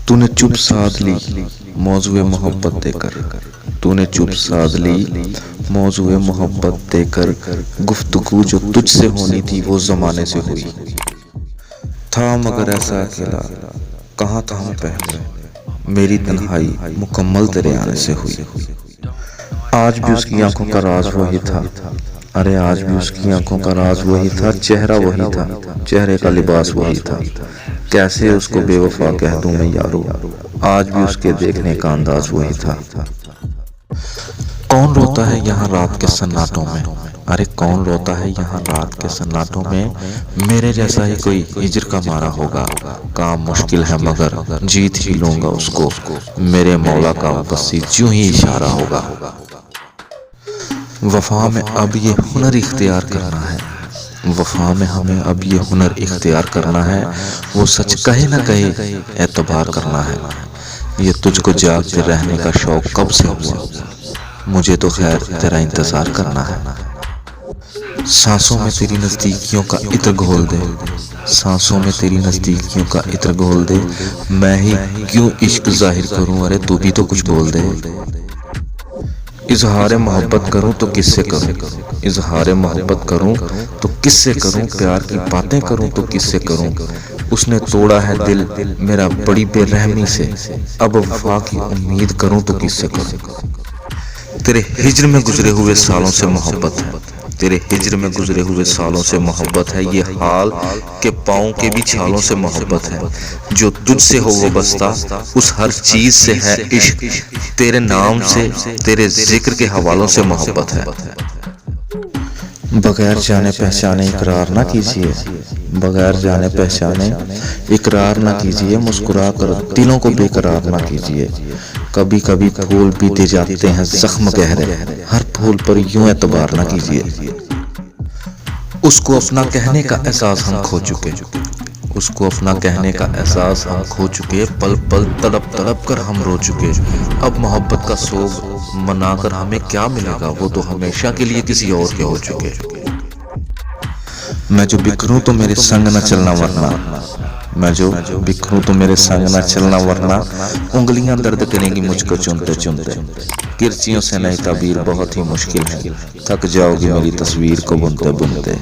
تو نے چپ سادھ لی موضوع محبت دے کر، تو نے چپ سادھ لی موضوع محبت دے کر، گفتگو جو تجھ سے ہونی تھی وہ زمانے سے ہوئی تھا، مگر ایسا اکیلا کہاں تھا میں پہلے، میری تنہائی مکمل تیرے آنے سے ہوئی۔ آج بھی اس کی آنکھوں کا راز وہی تھا، ارے آج بھی اس کی آنکھوں کا راز وہی تھا، چہرہ وہی تھا، چہرے کا لباس وہی تھا، کیسے اس کو بے وفا کہہ دوں میں یارو، آج بھی اس کے دیکھنے کا انداز وہی تھا۔ کون روتا ہے یہاں رات کے سناٹوں میں، ارے کون روتا ہے یہاں رات کے سناٹوں میں، میرے جیسا ہی کوئی ہجر کا مارا ہوگا، کام مشکل ہے مگر جیت ہی لوں گا اس کو، میرے مولا کا بس یوں ہی اشارہ ہوگا۔ وفا میں اب یہ ہنر اختیار کرنا ہے، وفا میں ہمیں اب یہ ہنر اختیار کرنا ہے، وہ سچ کہے نہ کہے اعتبار کرنا ہے، یہ تجھ کو جاگتے رہنے کا شوق کب سے ہوا، مجھے تو خیر تیرا انتظار کرنا ہے۔ سانسوں میں تیری نزدیکیوں کا عطر گھول دے، سانسوں میں تیری نزدیکیوں کا عطر گھول دے، میں ہی کیوں عشق ظاہر کروں، ارے تو بھی تو کچھ بول دے۔ اظہار محبت کروں تو کس سے کروں، اظہار محبت کروں تو کس سے کروں، پیار کی باتیں کروں تو کس سے کروں، اس نے توڑا ہے دل میرا بڑی بے رحمی سے، اب وفا کی امید کروں تو کس سے کروں۔ تیرے ہجر میں گزرے ہوئے سالوں سے محبت ہے، تیرے ہجر میں گزرے ہوئے سالوں سے محبت ہے، یہ حال کہ پاؤں کے بھی چھالوں سے محبت ہے، جو تجھ سے ہو وہ بستہ اس ہر چیز سے ہے عشق، تیرے نام سے تیرے ذکر کے حوالوں سے محبت ہے۔ بغیر جانے پہچانے اقرار نہ کیجیے، بغیر جانے پہچانے اقرار نہ کیجیے، مسکرا کر دلوں کو بے قرار نہ کیجیے، کبھی کبھی پھول بھی دے جاتے ہیں زخم گہرے، ہر پھول پر یوں اعتبار نہ کیجیے۔ اس کو اپنا کہنے کا احساس ہم کھو چکے، اس کو اپنا کہنے کا احساس ہم کھو چکے، پل پل تڑپ تڑپ کر ہم رو چکے، اب محبت کا سوگ منا کر ہمیں کیا ملے گا، وہ تو ہمیشہ کے لیے کسی اور کے ہو چکے۔ میں جو بکھروں تو میرے سنگ نہ چلنا ورنہ، میں جو بکھروں تو میرے سنگ نہ چلنا ورنہ، انگلیاں درد کریں گی مجھ کو چنتے چنتے، کرچیوں سے نئی تعبیر بہت ہی مشکل ہے، تھک جاؤ گی میری تصویر کو بنتے بنتے۔